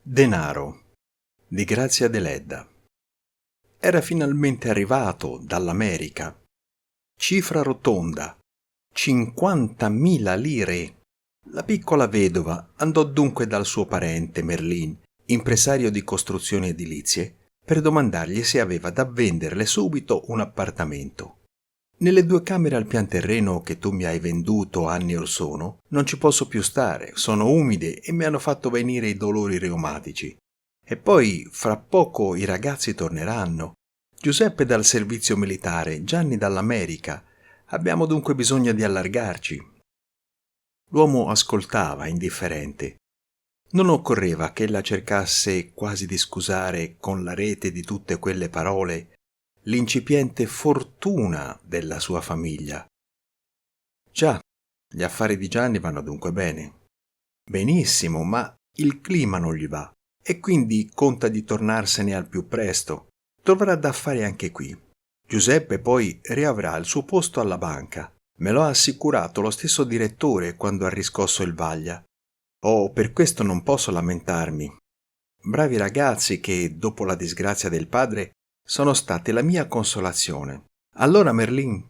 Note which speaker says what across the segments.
Speaker 1: Denaro di Grazia Deledda. Era finalmente arrivato dall'America. Cifra rotonda: 50.000 lire. La piccola vedova andò dunque dal suo parente Merlin, impresario di costruzioni edilizie, per domandargli se aveva da venderle subito un appartamento. Nelle 2 camere al pian terreno che tu mi hai venduto anni or sono non ci posso più stare, sono umide e mi hanno fatto venire i dolori reumatici. E poi fra poco i ragazzi torneranno. Giuseppe dal servizio militare, Gianni dall'America. Abbiamo dunque bisogno di allargarci. L'uomo ascoltava, indifferente. Non occorreva che ella cercasse quasi di scusare con la rete di tutte quelle parole l'incipiente fortuna della sua famiglia. Già, gli affari di Gianni vanno dunque bene. Benissimo, ma il clima non gli va e quindi conta di tornarsene al più presto. Troverà da fare anche qui. Giuseppe poi riavrà il suo posto alla banca. Me lo ha assicurato lo stesso direttore quando ha riscosso il Vaglia. Oh, per questo non posso lamentarmi. Bravi ragazzi che, dopo la disgrazia del padre, sono state la mia consolazione. Allora Merlin.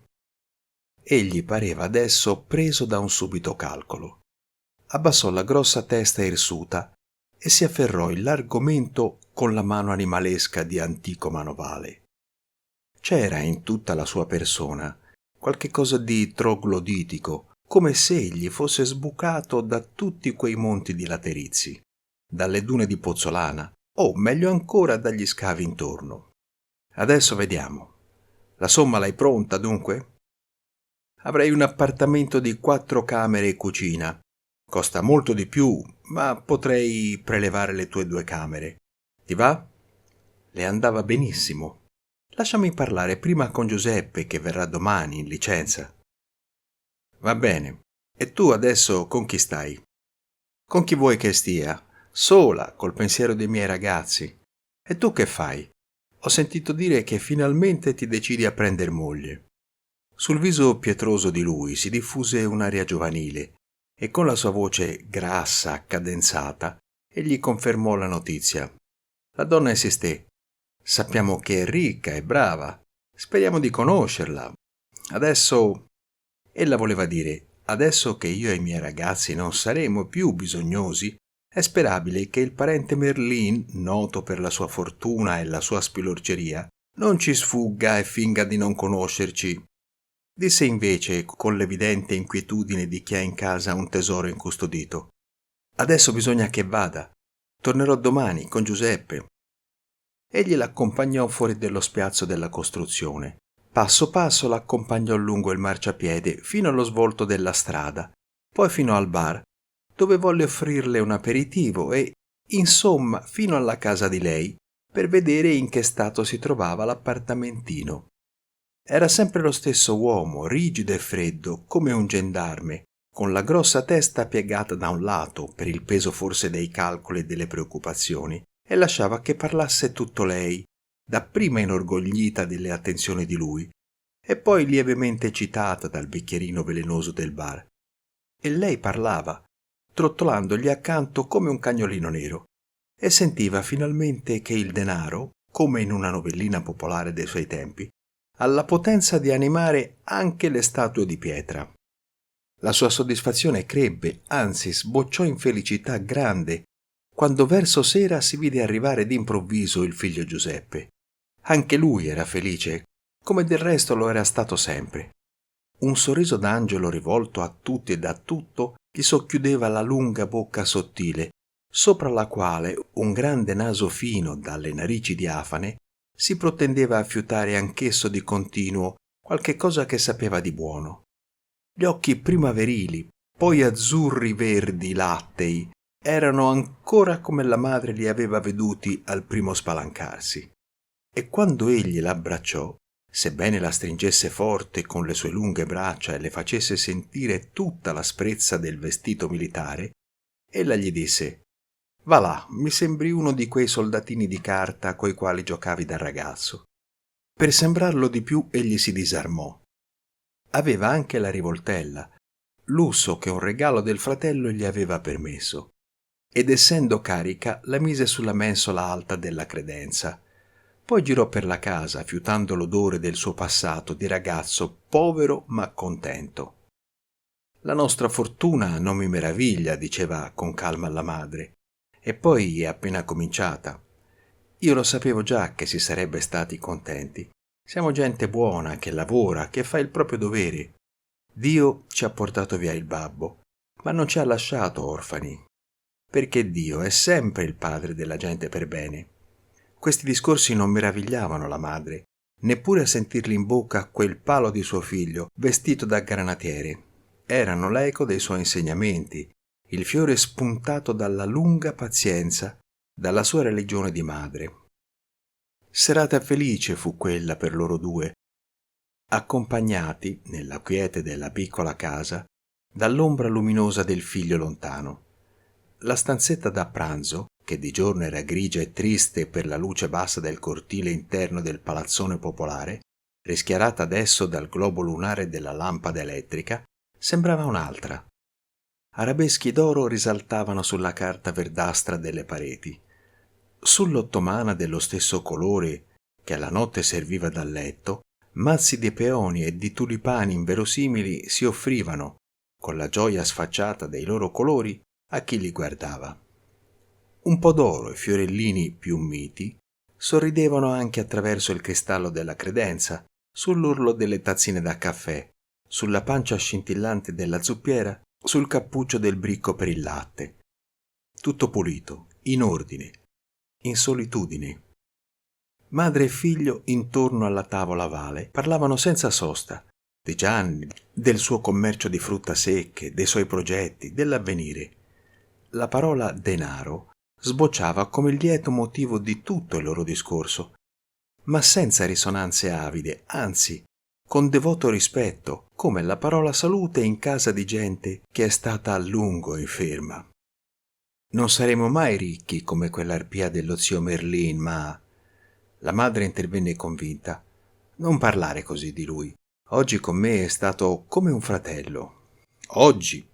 Speaker 1: Egli pareva adesso preso da un subito calcolo. Abbassò la grossa testa irsuta e si afferrò il largo mento con la mano animalesca di antico manovale. C'era in tutta la sua persona qualche cosa di trogloditico, come se egli fosse sbucato da tutti quei monti di laterizi, dalle dune di Pozzolana, o meglio ancora dagli scavi intorno. Adesso vediamo. La somma l'hai pronta, dunque? Avrei un appartamento di 4 camere e cucina. Costa molto di più, ma potrei prelevare le tue 2 camere. Ti va? Le andava benissimo. Lasciami parlare prima con Giuseppe, che verrà domani in licenza. Va bene. E tu adesso con chi stai? Con chi vuoi che stia? Sola, col pensiero dei miei ragazzi. E tu che fai? Ho sentito dire che finalmente ti decidi a prender moglie. Sul viso pietroso di lui si diffuse un'aria giovanile e con la sua voce grassa, cadenzata, egli confermò la notizia. La donna insisté. Sappiamo che è ricca e brava. Speriamo di conoscerla. Adesso... Ella voleva dire, adesso che io e i miei ragazzi non saremo più bisognosi, è sperabile che il parente Merlin, noto per la sua fortuna e la sua spilorceria, non ci sfugga e finga di non conoscerci. Disse invece con l'evidente inquietudine di chi ha in casa un tesoro incustodito. Adesso bisogna che vada. Tornerò domani con Giuseppe. Egli l'accompagnò fuori dello spiazzo della costruzione. Passo passo l'accompagnò lungo il marciapiede fino allo svolto della strada, poi fino al bar, dove volle offrirle un aperitivo e, insomma, fino alla casa di lei, per vedere in che stato si trovava l'appartamentino. Era sempre lo stesso uomo, rigido e freddo, come un gendarme, con la grossa testa piegata da un lato per il peso forse dei calcoli e delle preoccupazioni, e lasciava che parlasse tutto lei, dapprima inorgoglita delle attenzioni di lui, e poi lievemente eccitata dal bicchierino velenoso del bar. E lei parlava, trottolandogli accanto come un cagnolino nero, e sentiva finalmente che il denaro, come in una novellina popolare dei suoi tempi, ha la potenza di animare anche le statue di pietra. La sua soddisfazione crebbe, anzi sbocciò in felicità grande, quando verso sera si vide arrivare d'improvviso il figlio Giuseppe. Anche lui era felice, come del resto lo era stato sempre. Un sorriso d'angelo rivolto a tutti e da tutto gli socchiudeva la lunga bocca sottile, sopra la quale un grande naso fino dalle narici diafane si protendeva a fiutare anch'esso di continuo qualche cosa che sapeva di buono. Gli occhi primaverili, poi azzurri verdi lattei, erano ancora come la madre li aveva veduti al primo spalancarsi. E quando egli l'abbracciò, sebbene la stringesse forte con le sue lunghe braccia e le facesse sentire tutta l'asprezza del vestito militare, ella gli disse: «Va là, mi sembri uno di quei soldatini di carta coi quali giocavi da ragazzo». Per sembrarlo di più egli si disarmò. Aveva anche la rivoltella, lusso che un regalo del fratello gli aveva permesso. ed essendo carica la mise sulla mensola alta della credenza. Poi girò per la casa, fiutando l'odore del suo passato di ragazzo povero ma contento. La nostra fortuna non mi meraviglia, diceva con calma alla madre, e poi è appena cominciata. Io lo sapevo già che si sarebbe stati contenti. Siamo gente buona, che lavora, che fa il proprio dovere. Dio ci ha portato via il babbo, ma non ci ha lasciato orfani, perché Dio è sempre il padre della gente per bene. Questi discorsi non meravigliavano la madre, neppure a sentirli in bocca quel palo di suo figlio, vestito da granatiere. Erano l'eco dei suoi insegnamenti, il fiore spuntato dalla lunga pazienza, dalla sua religione di madre. Serata felice fu quella per loro due, accompagnati, nella quiete della piccola casa, dall'ombra luminosa del figlio lontano. La stanzetta da pranzo, che di giorno era grigia e triste per la luce bassa del cortile interno del palazzone popolare, rischiarata adesso dal globo lunare della lampada elettrica, sembrava un'altra. Arabeschi d'oro risaltavano sulla carta verdastra delle pareti. Sull'ottomana dello stesso colore che alla notte serviva da letto, mazzi di peoni e di tulipani inverosimili si offrivano, con la gioia sfacciata dei loro colori, a chi li guardava. Un po' d'oro e fiorellini più miti sorridevano anche attraverso il cristallo della credenza, sull'urlo delle tazzine da caffè, sulla pancia scintillante della zuppiera, sul cappuccio del bricco per il latte. Tutto pulito, in ordine, in solitudine. Madre e figlio intorno alla tavola ovale parlavano senza sosta di Gianni, del suo commercio di frutta secche, dei suoi progetti, dell'avvenire. La parola denaro sbocciava come il lieto motivo di tutto il loro discorso, ma senza risonanze avide, anzi, con devoto rispetto, come la parola salute in casa di gente che è stata a lungo inferma. Non saremo mai ricchi come quell'arpia dello zio Merlin, ma... La madre intervenne convinta. Non parlare così di lui. Oggi con me è stato come un fratello. Oggi,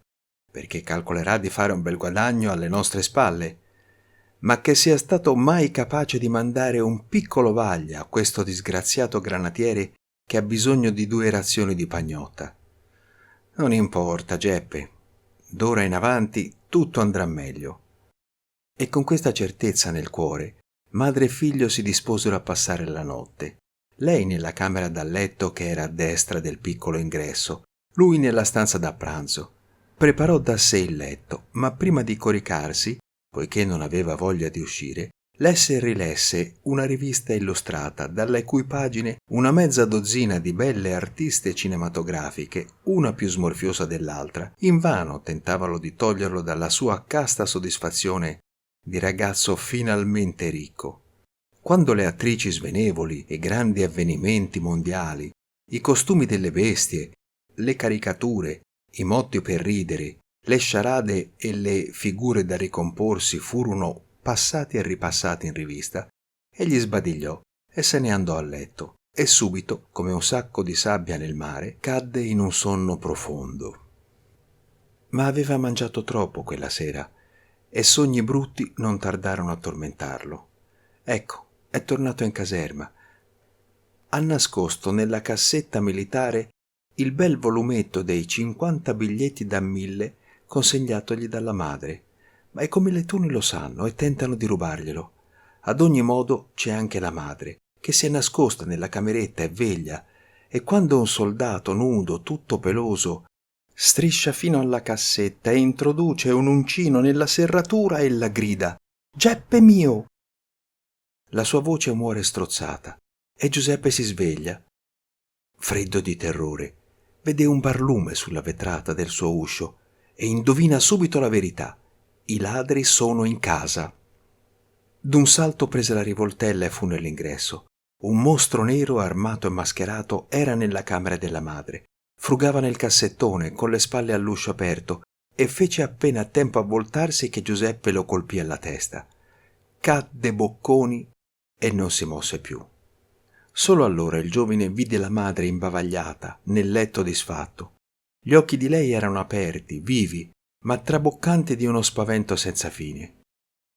Speaker 1: perché calcolerà di fare un bel guadagno alle nostre spalle, ma che sia stato mai capace di mandare un piccolo vaglio a questo disgraziato granatiere che ha bisogno di 2 razioni di pagnotta. Non importa, Geppe. D'ora in avanti tutto andrà meglio. E con questa certezza nel cuore, madre e figlio si disposero a passare la notte. Lei nella camera da letto che era a destra del piccolo ingresso, lui nella stanza da pranzo. Preparò da sé il letto, ma prima di coricarsi, poiché non aveva voglia di uscire, lesse e rilesse una rivista illustrata, dalle cui pagine una mezza dozzina di belle artiste cinematografiche, una più smorfiosa dell'altra, invano tentavano di toglierlo dalla sua casta soddisfazione di ragazzo finalmente ricco. Quando le attrici svenevoli e grandi avvenimenti mondiali, i costumi delle bestie, le caricature, i motti per ridere, le sciarade e le figure da ricomporsi furono passati e ripassati in rivista, egli sbadigliò e se ne andò a letto e subito, come un sacco di sabbia nel mare, cadde in un sonno profondo. Ma aveva mangiato troppo quella sera e sogni brutti non tardarono a tormentarlo. Ecco, è tornato in caserma. Ha nascosto nella cassetta militare il bel volumetto dei 50 biglietti da 1000 consegnatogli dalla madre, ma i commilitoni lo sanno e tentano di rubarglielo. Ad ogni modo c'è anche la madre, che si è nascosta nella cameretta e veglia, e quando un soldato nudo, tutto peloso, striscia fino alla cassetta e introduce un uncino nella serratura, ella grida: «Geppe mio!» La sua voce muore strozzata e Giuseppe si sveglia. Freddo di terrore, vede un barlume sulla vetrata del suo uscio e indovina subito la verità. I ladri sono in casa. D'un salto prese la rivoltella e fu nell'ingresso. Un mostro nero armato e mascherato era nella camera della madre. Frugava nel cassettone con le spalle all'uscio aperto e fece appena tempo a voltarsi che Giuseppe lo colpì alla testa. Cadde bocconi e non si mosse più. Solo allora il giovine vide la madre imbavagliata nel letto disfatto. Gli occhi di lei erano aperti, vivi, ma traboccante di uno spavento senza fine.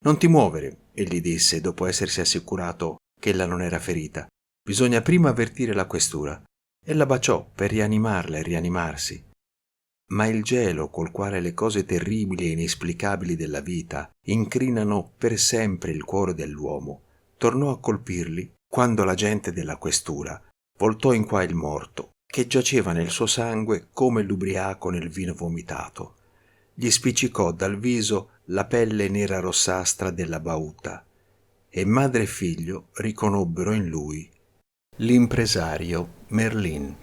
Speaker 1: «Non ti muovere», egli disse dopo essersi assicurato che ella non era ferita. «Bisogna prima avvertire la questura». E la baciò per rianimarla e rianimarsi. Ma il gelo col quale le cose terribili e inesplicabili della vita incrinano per sempre il cuore dell'uomo tornò a colpirli quando l'agente della questura voltò in qua il morto, che giaceva nel suo sangue come l'ubriaco nel vino vomitato. Gli spiccicò dal viso la pelle nera rossastra della bauta e madre e figlio riconobbero in lui l'impresario Merlin.